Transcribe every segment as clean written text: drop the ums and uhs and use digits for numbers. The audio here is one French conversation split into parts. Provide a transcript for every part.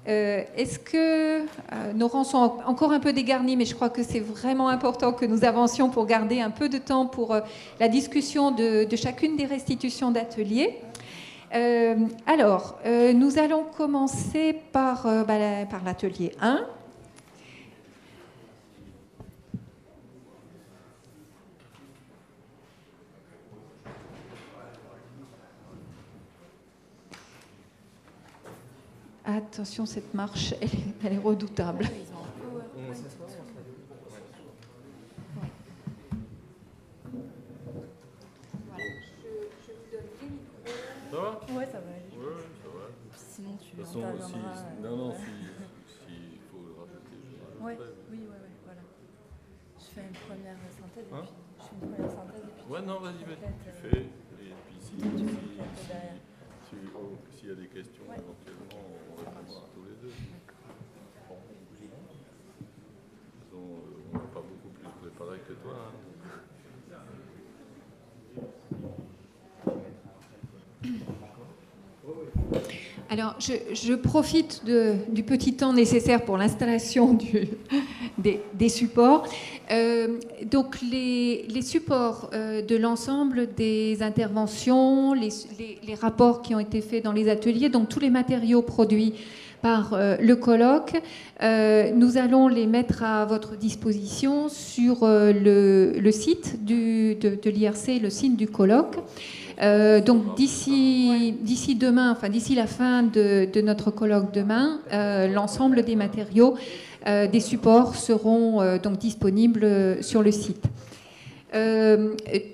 Est-ce que nos rangs sont encore un peu dégarnis, mais je crois que c'est vraiment important que nous avancions pour garder un peu de temps pour la discussion de chacune des restitutions d'ateliers. Nous allons commencer par l'atelier 1. Attention, cette marche, elle est redoutable. Ça va ? Ouais, ça va. Ouais, ça va. Sinon, tu De toute façon, interviendras. s'il faut le rajouter, je le Ouais, rajouterai. oui, voilà. Je fais une première synthèse Hein? je fais une première synthèse et puis Ouais, non, vas-y, tu fais. Et puis s'il y a des questions, ouais. éventuellement, on répondra tous les deux. Bon. De toute façon, on n'a pas beaucoup plus préparé que toi. Hein. Alors, je profite du petit temps nécessaire pour l'installation des supports. Donc, les supports de l'ensemble des interventions, les rapports qui ont été faits dans les ateliers, donc tous les matériaux produits par le colloque, nous allons les mettre à votre disposition sur le site de l'IRC, le site du colloque. Donc d'ici demain, enfin d'ici la fin de notre colloque demain, l'ensemble des matériaux, des supports seront donc disponibles sur le site.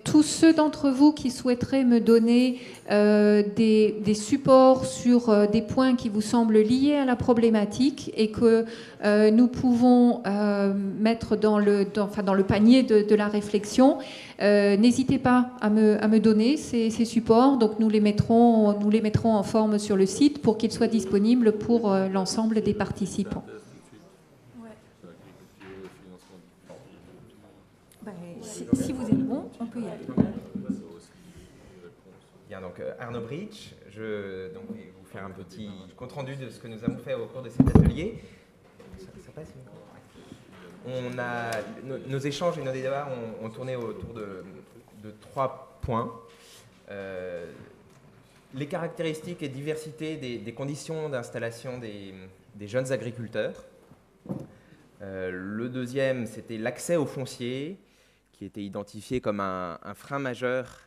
Tous ceux d'entre vous qui souhaiteraient me donner des supports sur des points qui vous semblent liés à la problématique et que nous pouvons mettre dans le panier de la réflexion, n'hésitez pas à me donner ces supports. Donc nous les mettrons en forme sur le site pour qu'ils soient disponibles pour l'ensemble des participants. Si vous êtes bon, on peut y aller. Bien, donc Arnaud Bridge, je vais vous faire un petit compte-rendu de ce que nous avons fait au cours de cet atelier. Ça passe ? Nos échanges et nos débats ont tourné autour de 3 points. Les caractéristiques et diversité des conditions d'installation des jeunes agriculteurs. Le deuxième, c'était l'accès au foncier, qui était identifié comme un frein majeur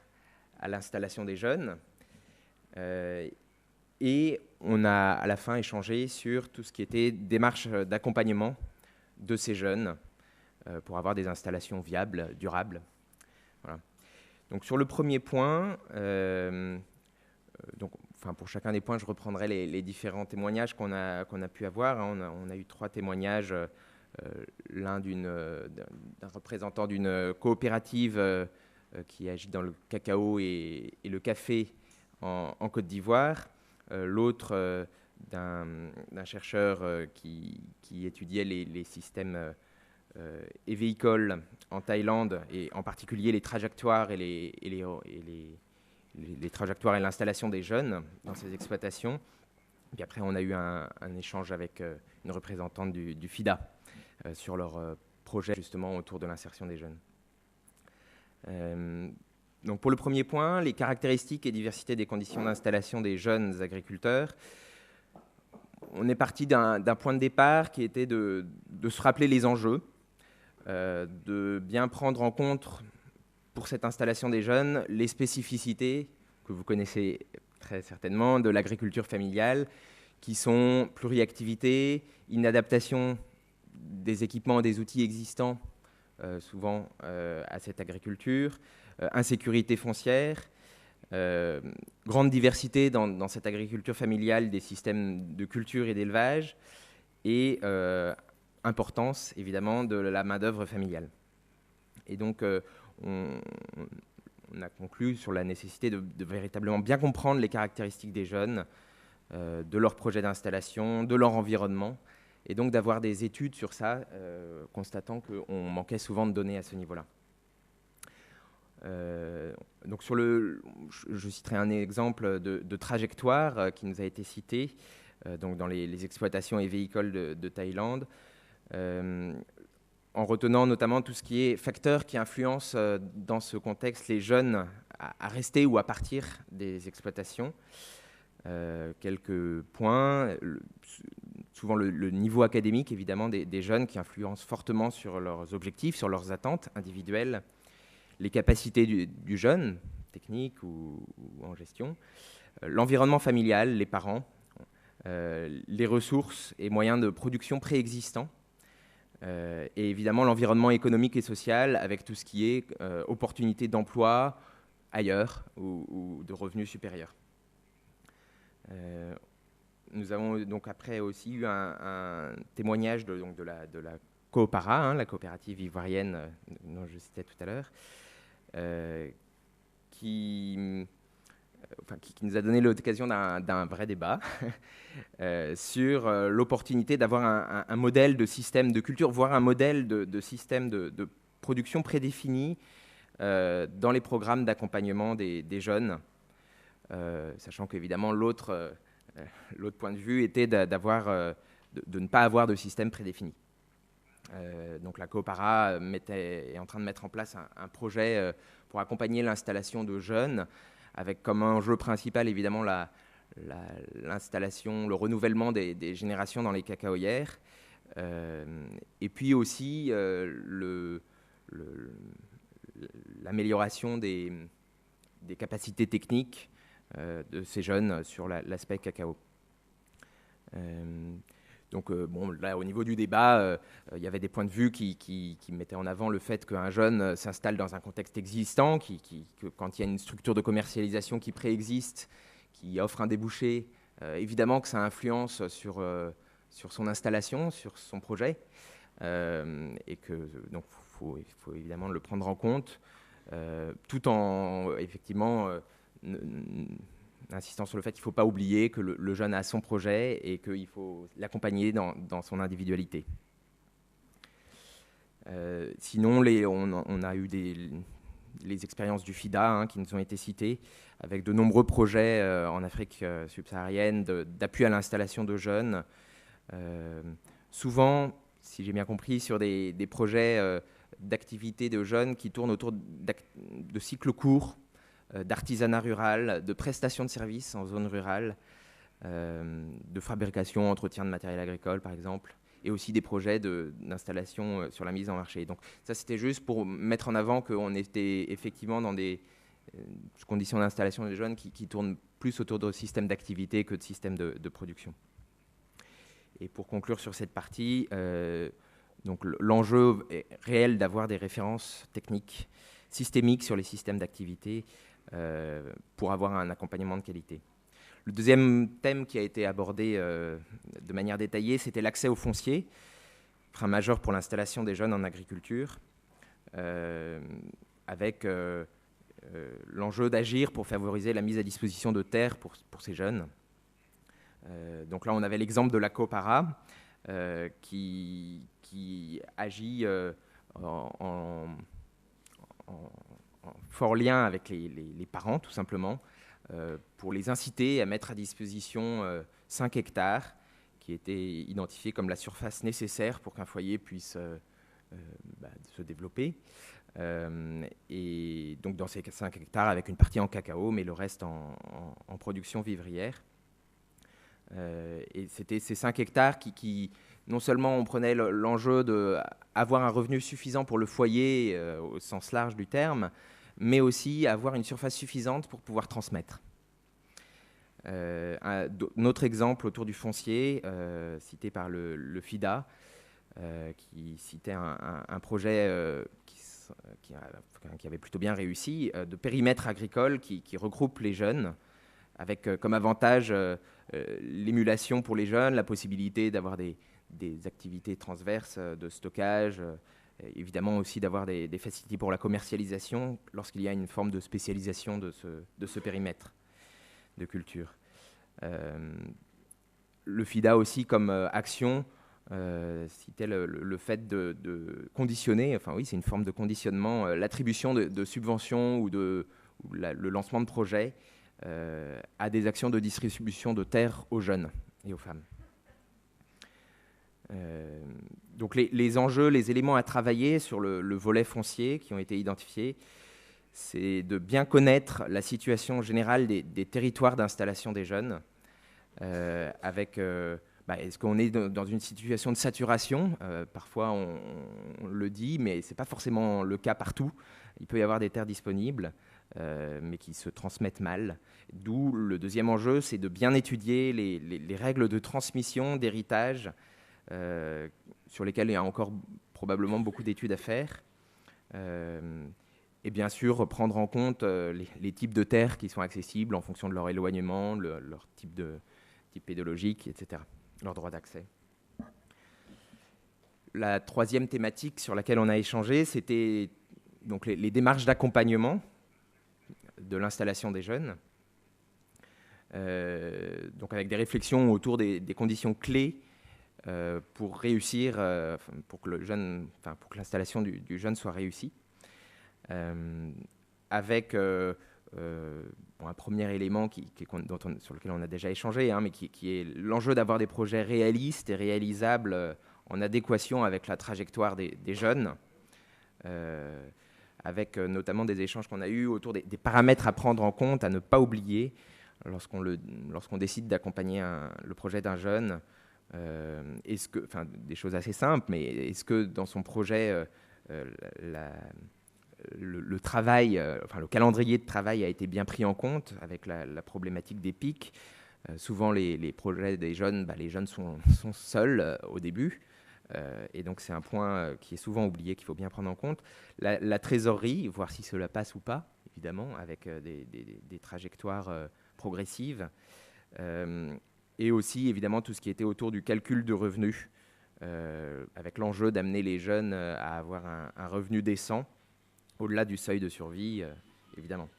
à l'installation des jeunes. Et on a à la fin échangé sur tout ce qui était démarche d'accompagnement de ces jeunes pour avoir des installations viables, durables. Voilà. Donc sur le premier point, pour chacun des points, je reprendrai les différents témoignages qu'on a pu avoir. On a eu 3 témoignages. L'un d'un représentant d'une coopérative qui agit dans le cacao et le café en Côte d'Ivoire, l'autre d'un chercheur qui étudiait les systèmes évéicoles en Thaïlande, et en particulier les trajectoires et les trajectoires et l'installation des jeunes dans ces exploitations. Puis après, on a eu un échange avec une représentante du FIDA sur leur projet justement autour de l'insertion des jeunes. Donc pour le premier point, les caractéristiques et diversité des conditions d'installation des jeunes agriculteurs, on est parti d'un point de départ qui était de se rappeler les enjeux, de bien prendre en compte pour cette installation des jeunes les spécificités que vous connaissez très certainement de l'agriculture familiale, qui sont pluriactivité, inadaptation des équipements et des outils existants, souvent à cette agriculture, insécurité foncière, grande diversité dans cette agriculture familiale des systèmes de culture et d'élevage, et importance évidemment de la main-d'œuvre familiale. Et donc on a conclu sur la nécessité de véritablement bien comprendre les caractéristiques des jeunes, de leur projet d'installation, de leur environnement, et donc d'avoir des études sur ça, constatant qu'on manquait souvent de données à ce niveau-là. Donc je citerai un exemple de trajectoire qui nous a été cité. donc dans les exploitations et véhicoles de Thaïlande, en retenant notamment tout ce qui est facteurs qui influencent dans ce contexte les jeunes à rester ou à partir des exploitations. Quelques points, souvent le niveau académique évidemment des jeunes qui influencent fortement sur leurs objectifs, sur leurs attentes individuelles, les capacités du jeune, technique ou en gestion, l'environnement familial, les parents, les ressources et moyens de production préexistants, et évidemment l'environnement économique et social avec tout ce qui est opportunités d'emploi ailleurs ou de revenus supérieurs. Nous avons donc après aussi eu un témoignage de la Coopara, la coopérative ivoirienne dont je citais tout à l'heure, qui nous a donné l'occasion d'un vrai débat sur l'opportunité d'avoir un modèle de système de culture, voire un modèle de système de production prédéfini dans les programmes d'accompagnement des jeunes, sachant qu'évidemment l'autre point de vue était de ne pas avoir de système prédéfini. Donc la Coopara est en train de mettre en place un projet pour accompagner l'installation de jeunes, avec comme enjeu principal évidemment l'installation, le renouvellement des générations dans les cacaoyères, et puis aussi l'amélioration des capacités techniques de ces jeunes sur l'aspect cacao. Donc là, au niveau du débat, il y avait des points de vue qui mettaient en avant le fait qu'un jeune s'installe dans un contexte existant, que quand il y a une structure de commercialisation qui préexiste, qui offre un débouché, évidemment que ça influence sur son installation, sur son projet, et que donc il faut évidemment le prendre en compte, tout en effectivement insistant sur le fait qu'il ne faut pas oublier que le jeune a son projet et qu'il faut l'accompagner dans son individualité. Sinon, on a eu les expériences du FIDA qui nous ont été citées, avec de nombreux projets en Afrique subsaharienne d'appui à l'installation de jeunes, souvent, si j'ai bien compris, sur des projets d'activités de jeunes qui tournent autour de cycles courts, d'artisanat rural, de prestations de services en zone rurale, de fabrication, entretien de matériel agricole par exemple, et aussi des projets d'installation sur la mise en marché. Donc ça c'était juste pour mettre en avant qu'on était effectivement dans des conditions d'installation des jeunes qui tournent plus autour de systèmes d'activité que de systèmes de production. Et pour conclure sur cette partie, donc l'enjeu est réel d'avoir des références techniques systémiques sur les systèmes d'activité pour avoir un accompagnement de qualité. Le deuxième thème qui a été abordé de manière détaillée, c'était l'accès au foncier, frein majeur pour l'installation des jeunes en agriculture, avec l'enjeu d'agir pour favoriser la mise à disposition de terres pour ces jeunes. Donc là, on avait l'exemple de la Coopara qui agit en fort lien avec les parents, tout simplement, pour les inciter à mettre à disposition 5 hectares qui étaient identifiés comme la surface nécessaire pour qu'un foyer puisse se développer. Et donc dans ces 5 hectares, avec une partie en cacao, mais le reste en production vivrière. Et c'était ces 5 hectares qui non seulement on prenait l'enjeu d'avoir un revenu suffisant pour le foyer au sens large du terme, mais aussi avoir une surface suffisante pour pouvoir transmettre. Un autre exemple autour du foncier, cité par le FIDA, qui citait un projet qui avait plutôt bien réussi, de périmètre agricole qui regroupe les jeunes, avec comme avantage l'émulation pour les jeunes, la possibilité d'avoir des activités transverses de stockage, évidemment aussi d'avoir des facilités pour la commercialisation lorsqu'il y a une forme de spécialisation de ce périmètre de culture. Le FIDA aussi comme action citait le fait de conditionner, enfin oui c'est une forme de conditionnement, l'attribution de subventions ou le lancement de projets à des actions de distribution de terres aux jeunes. et aux femmes. Donc les enjeux, les éléments à travailler sur le volet foncier qui ont été identifiés, c'est de bien connaître la situation générale des territoires d'installation des jeunes, avec est-ce qu'on est dans une situation de saturation? Parfois on le dit, mais ce n'est pas forcément le cas partout. Il peut y avoir des terres disponibles, mais qui se transmettent mal. D'où le deuxième enjeu, c'est de bien étudier les règles de transmission, d'héritage, sur lesquelles il y a encore probablement beaucoup d'études à faire. Et bien sûr, prendre en compte les types de terres qui sont accessibles en fonction de leur éloignement, leur type pédologique, etc., leur droit d'accès. La troisième thématique sur laquelle on a échangé, c'était donc les démarches d'accompagnement de l'installation des jeunes, donc avec des réflexions autour des conditions clés pour réussir, pour que l'installation du jeune soit réussie, avec un premier élément sur lequel on a déjà échangé, mais qui est l'enjeu d'avoir des projets réalistes et réalisables en adéquation avec la trajectoire des jeunes, avec notamment des échanges qu'on a eus autour des paramètres à prendre en compte, à ne pas oublier lorsqu'on décide d'accompagner le projet d'un jeune. Des choses assez simples, mais est-ce que dans son projet, le travail, le calendrier de travail a été bien pris en compte avec la problématique des pics? Souvent, les projets des jeunes, les jeunes sont seuls au début. Et donc, c'est un point qui est souvent oublié, qu'il faut bien prendre en compte. La trésorerie, voir si cela passe ou pas, évidemment, avec des trajectoires progressives. Et aussi, évidemment, tout ce qui était autour du calcul de revenus, avec l'enjeu d'amener les jeunes à avoir un revenu décent, au-delà du seuil de survie, évidemment.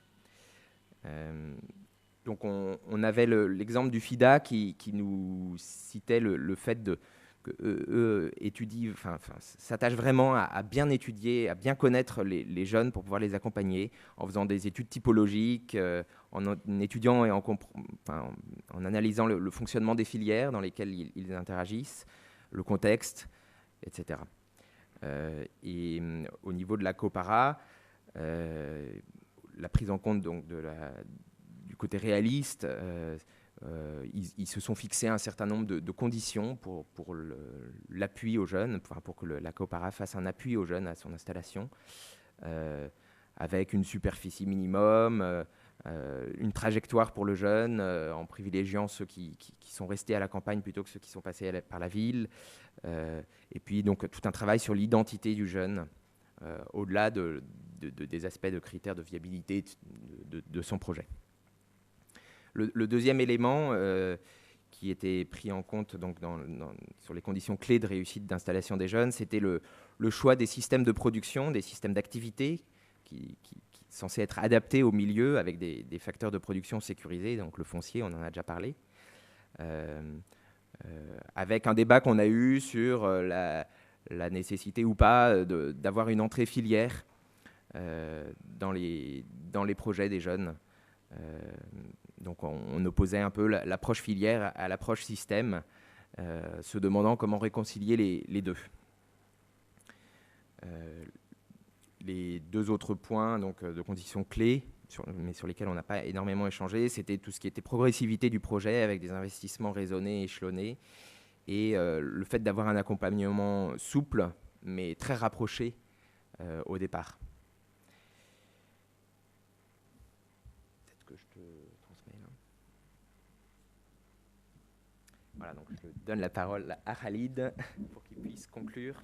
Donc, on avait l'exemple du FIDA qui nous citait le fait qu'eux s'attachent vraiment à bien étudier, à bien connaître les jeunes pour pouvoir les accompagner en faisant des études typologiques, en étudiant et en analysant le fonctionnement des filières dans lesquelles ils interagissent, le contexte, etc. Et au niveau de la COPARA, la prise en compte donc, du côté réaliste, ils se sont fixés un certain nombre de conditions pour l'appui aux jeunes, pour que la COPARA fasse un appui aux jeunes à son installation, avec une superficie minimum, une trajectoire pour le jeune, en privilégiant ceux qui sont restés à la campagne plutôt que ceux qui sont passés par la ville, et puis donc tout un travail sur l'identité du jeune, au-delà des aspects de critères de viabilité de son projet. Le deuxième élément qui était pris en compte donc, sur les conditions clés de réussite d'installation des jeunes, c'était le choix des systèmes de production, des systèmes d'activité qui sont censés être adaptés au milieu avec des facteurs de production sécurisés, donc le foncier, on en a déjà parlé, avec un débat qu'on a eu sur la nécessité ou pas d'avoir une entrée filière dans les projets des jeunes. Donc on opposait un peu l'approche filière à l'approche système, se demandant comment réconcilier les deux. Les deux autres points donc, de conditions clés, mais sur lesquels on n'a pas énormément échangé, c'était tout ce qui était progressivité du projet avec des investissements raisonnés, échelonnés, et le fait d'avoir un accompagnement souple, mais très rapproché au départ. Peut-être que je te transmets là. Voilà, donc je donne la parole à Khalid pour qu'il puisse conclure.